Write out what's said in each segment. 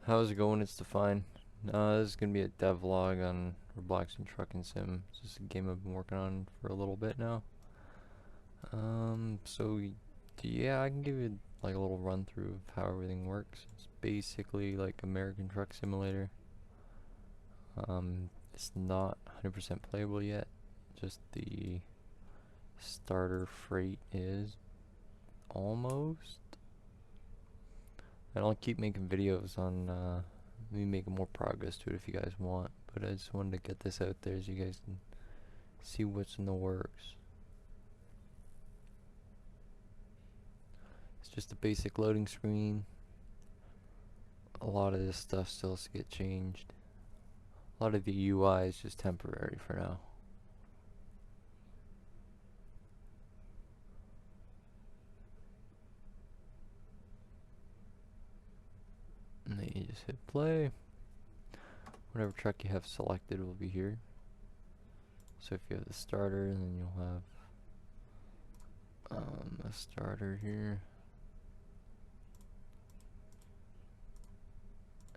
How's it going? It's Define. This is gonna be a devlog on Robloxian Trucking Sim. It's just a game I've been working on for a little bit now. Yeah, I can give you like a little run through of how everything works. It's basically like American Truck Simulator. It's not 100% playable yet. Just the starter freight is almost. And I'll keep making videos on me making more progress to it if you guys want. But I just wanted to get this out there so you guys can see what's in the works. It's just a basic loading screen. A lot of this stuff still has to get changed. A lot of the UI is just temporary for now. And then you just hit play. Whatever truck you have selected will be here. So if you have the starter, then you'll have a starter here.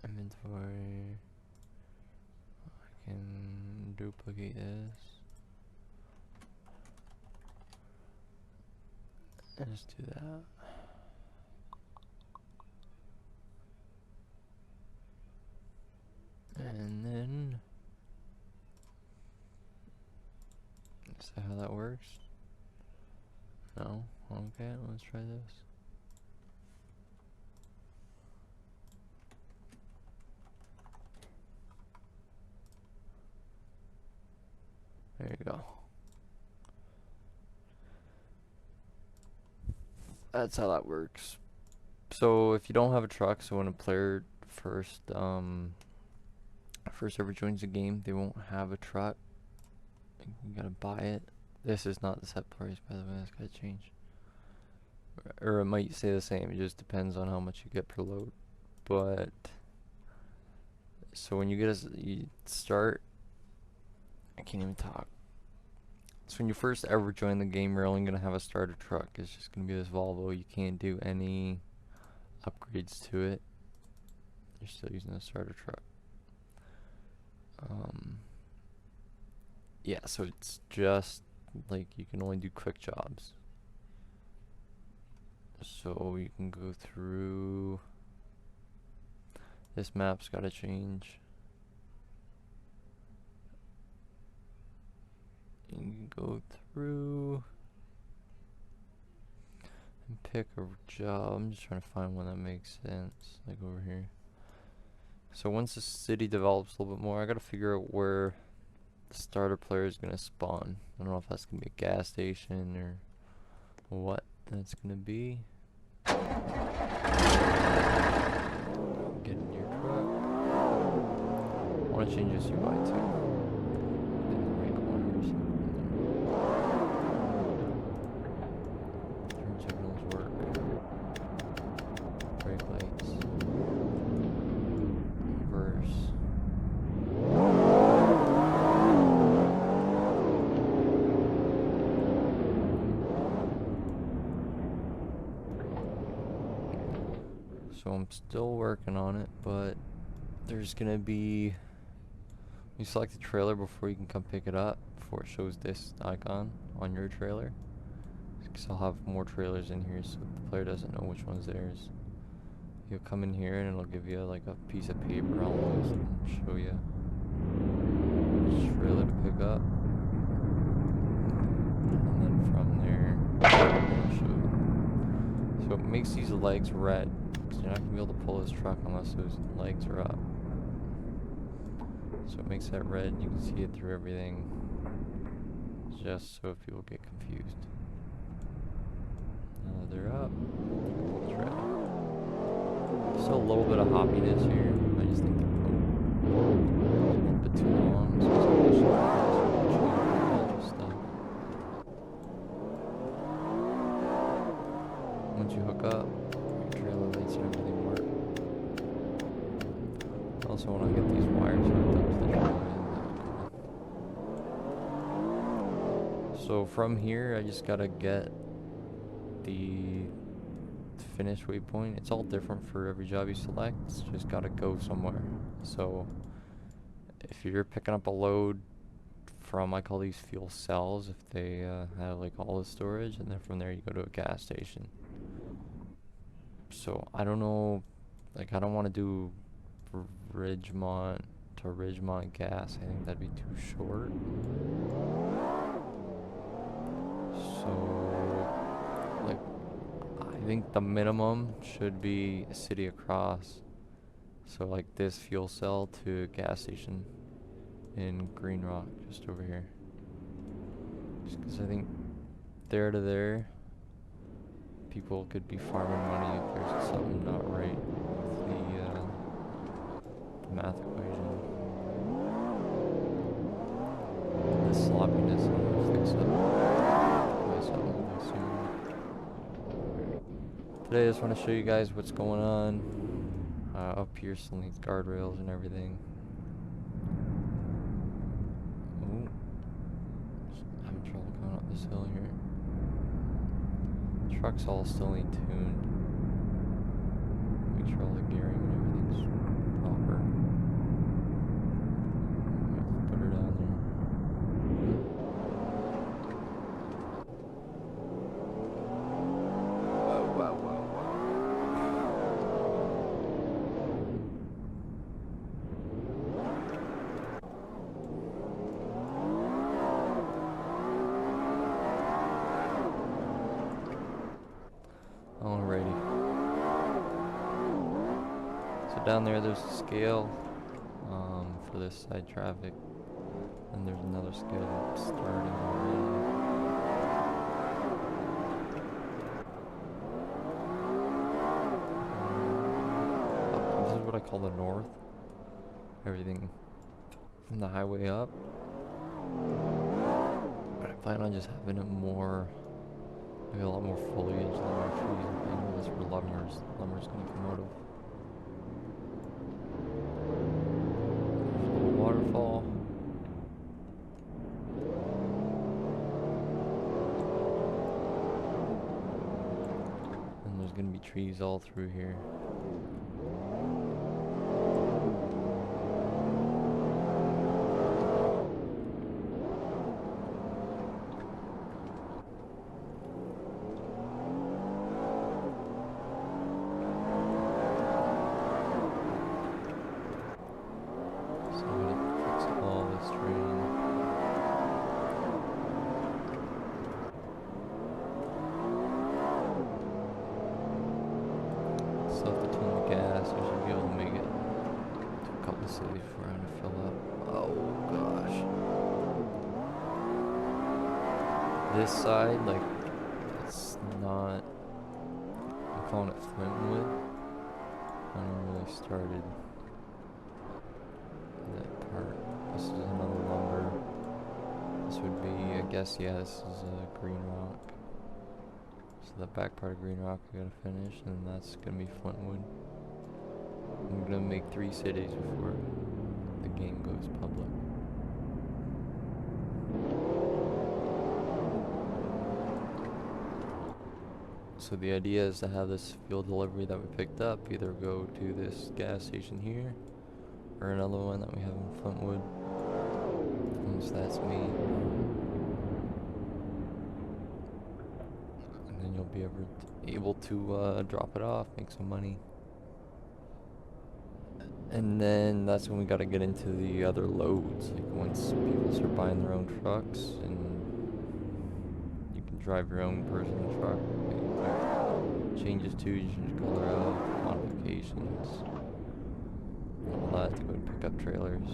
Inventory. I can duplicate this. And just do that. And then is that how that works? No? Okay, let's try this. There you go. That's how that works. So if you don't have a truck, so when a player first ever joins the game, they won't have a truck. You gotta buy it. This is not the set price, by the way. That's gotta change. Or it might stay the same. It just depends on how much you get per load. But so when you start, I can't even talk. So when you first ever join the game, you're only gonna have a starter truck. It's just gonna be this Volvo. You can't do any upgrades to it. You're still using a starter truck. Yeah, so it's just like you can only do quick jobs. So you can go through. This map's gotta change. You can go through and pick a job. I'm just trying to find one that makes sense, like over here. So once the city develops a little bit more, I gotta figure out where the starter player is gonna spawn. I don't know if that's gonna be a gas station or what that's gonna be. Get in your truck. I wanna change this UI too. In the right corner or something. Turn signals work. Brake lights. Reverse. So I'm still working on it, but there's gonna be, you select the trailer before you can come pick it up, before it shows this icon on your trailer. Because I'll have more trailers in here so the player doesn't know which one's theirs. You'll come in here and it'll give you like a piece of paper almost and show you which trailer to pick up. And then from there, it'll show you. So it makes these legs red. You're not going to be able to pull this truck unless those legs are up. So it makes that red. You can see it through everything. Just so if people get confused. Now that they're up, still a little bit of hoppiness here. I just think they're a little bit too long. So stuff. Once you hook up, trailer lights and everything work. I also want to get these wires hooked up to the trailer. So from here, I just gotta get the finish waypoint. It's all different for every job you select. It's just gotta go somewhere. So if you're picking up a load from, I call these fuel cells, if they have like all the storage, and then from there you go to a gas station. So I don't know, like I don't want to do Ridgemont to Ridgemont gas. I think that'd be too short. So like I think the minimum should be a city across. So like this fuel cell to a gas station in Green Rock, just over here. Just because I think there to there, people could be farming money if there's something not right with the math equation. The sloppiness, I'm gonna fix it myself soon. Today I just want to show you guys what's going on. Up here still needs guardrails and everything. Ooh. Having trouble going up this hill here. Trucks all still need tuned. Make sure all the gearing and everything's proper. Put her down there. Alrighty. So down there's a scale for this side traffic, and there's another scale that's starting already. This is what I call the north. Everything from the highway up. But I plan on just having it more, maybe a lot more foliage, a lot more trees and things. That's where lumber's gonna come out of. There's a little waterfall. And there's gonna be trees all through here. Stuff between the gas, you should be able to make it to a couple cities before I have to fill up. Oh gosh. This side, like, it's not, I'm calling it Flintwood. I haven't really started that part. This is another lumber. This would be, I guess, yeah, this is Green Rock. So the back part of Green Rock we gotta finish, and that's gonna be Flintwood. I'm gonna make 3 cities before the game goes public. So the idea is to have this fuel delivery that we picked up either go to this gas station here, or another one that we have in Flintwood. Once that's made, you'll be able to drop it off, make some money. And then that's when we gotta get into the other loads. Like once people start buying their own trucks and you can drive your own personal truck, changes to, you change color out, modifications, all that to go to pick up trailers.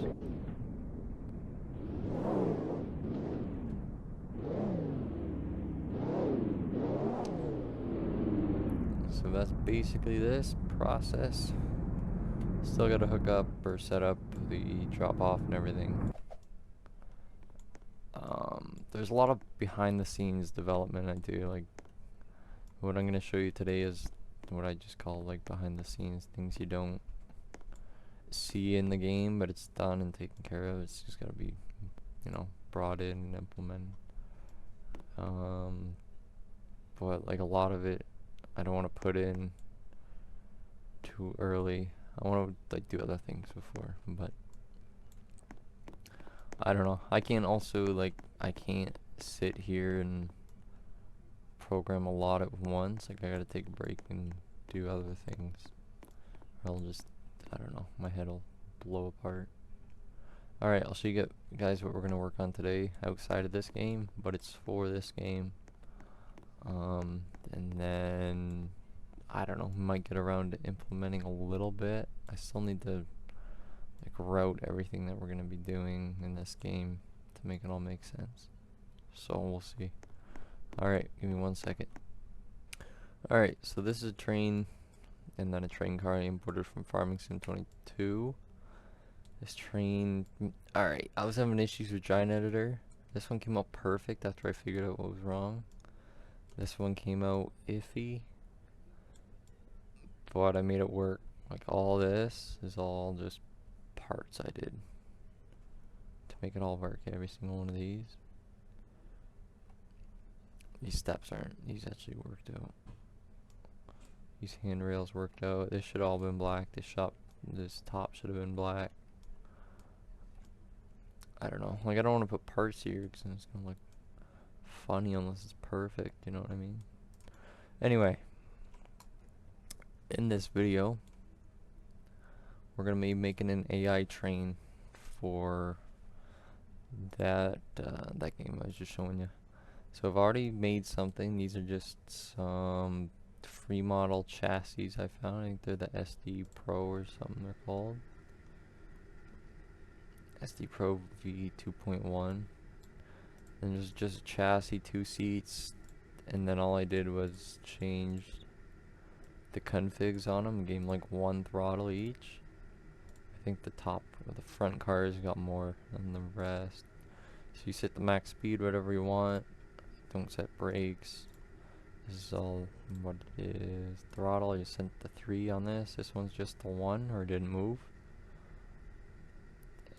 So that's basically this process. Still gotta hook up or set up the drop off and everything. There's a lot of behind the scenes development I do. Like what I'm gonna show you today is what I just call like behind the scenes, things you don't see in the game, but it's done and taken care of. It's just gotta be, you know, brought in and implemented. But like a lot of it I don't want to put in too early. I want to like do other things before, but I don't know. I can't also like I can't sit here and program a lot at once. Like I gotta take a break and do other things. Or I'll just, I don't know, my head will blow apart. Alright, I'll show you guys what we're gonna work on today outside of this game, but it's for this game. And then I don't know, we might get around to implementing a little bit. I still need to like route everything that we're gonna be doing in this game to make it all make sense. So we'll see. Alright, give me 1 second. Alright, so this is a train and then a train car I imported from Farming Sim 22. This train, alright, I was having issues with Giant Editor. This one came out perfect after I figured out what was wrong. This one came out iffy, but I made it work. Like all this is all just parts I did to make it all work, every single one of these. These steps aren't, these actually worked out. These handrails worked out. This should all been black. This top should have been black. I don't know. Like I don't want to put parts here because it's gonna look funny unless it's perfect. You know what I mean? Anyway, in this video, we're gonna be making an AI train for that game I was just showing you. So I've already made something. These are just some free model chassis I found. I think they're the SD Pro or something they're called. SD Pro V 2.1. And there's just a chassis, 2 seats, and then all I did was change the configs on them, gave them like 1 throttle each. I think the top or the front cars got more than the rest. So you set the max speed, whatever you want. Don't set brakes. This is all what it is. Throttle, you set the 3 on this. This one's just the 1 or didn't move.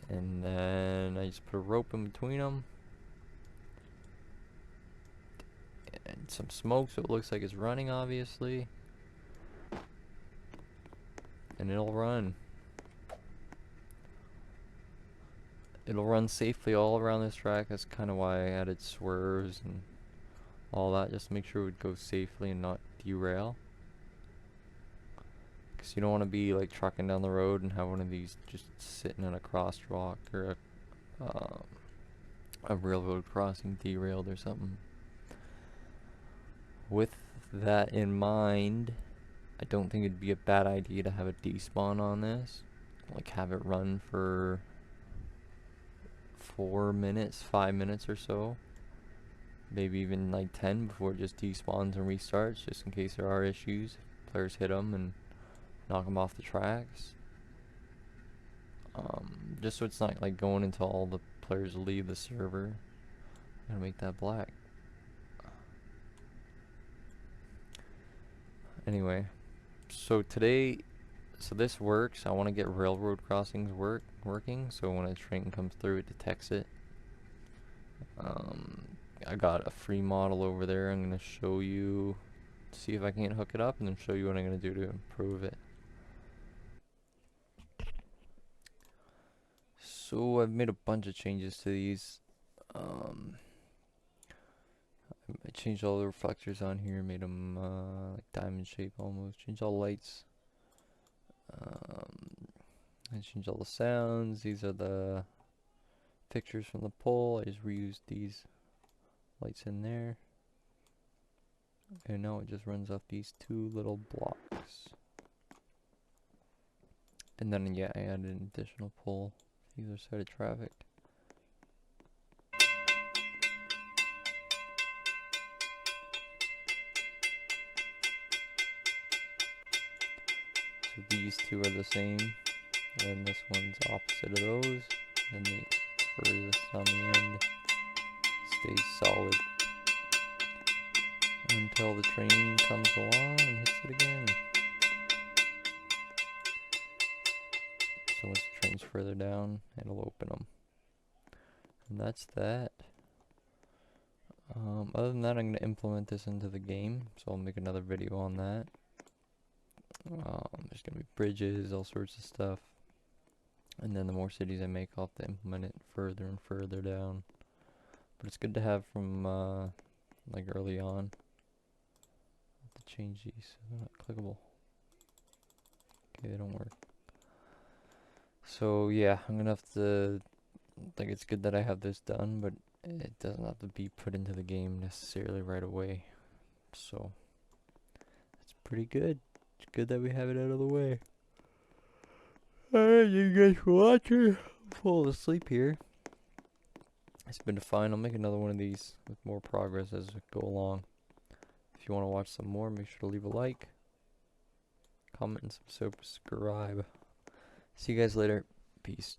And then I just put a rope in between them. And some smoke so it looks like it's running, obviously. And it'll run. It'll run safely all around this track. That's kind of why I added swerves and all that, just to make sure it would go safely and not derail. Because you don't want to be like trucking down the road and have one of these just sitting in a crosswalk or a railroad crossing derailed or something. With that in mind, I don't think it'd be a bad idea to have a despawn on this. Like have it run for 4 minutes, 5 minutes or so. Maybe even like 10 before it just despawns and restarts, just in case there are issues. Players hit them and knock them off the tracks. Just so it's not like going until all the players leave the server. I'm gonna make that black. Anyway, so today, so this works. I want to get railroad crossings working. So when a train comes through, it detects it. I got a free model over there. I'm gonna show you, see if I can't hook it up, and then show you what I'm gonna do to improve it. So I've made a bunch of changes to these. I changed all the reflectors on here, made them like diamond shape almost. Changed all the lights. I changed all the sounds. These are the pictures from the pole. I just reused these lights in there. And now it just runs off these 2 little blocks. And then yeah, I added an additional pole either side of traffic. So these 2 are the same, and this one's opposite of those, and the furthest on the end stays solid until the train comes along and hits it again. So once the train's further down, it'll open them. And that's that. Other than that, I'm gonna implement this into the game, so I'll make another video on that. There's gonna be bridges, all sorts of stuff, and then the more cities I make, I'll have to implement it further and further down. But it's good to have from like early on. Have to change these. They're not clickable. Okay, they don't work. So yeah, I'm gonna have to. Like, it's good that I have this done, but it doesn't have to be put into the game necessarily right away. So it's pretty good. It's good that we have it out of the way. Alright, you guys for watching. Fall asleep here. It's been fun. I'll make another one of these with more progress as we go along. If you want to watch some more, make sure to leave a like, comment, and subscribe. See you guys later. Peace.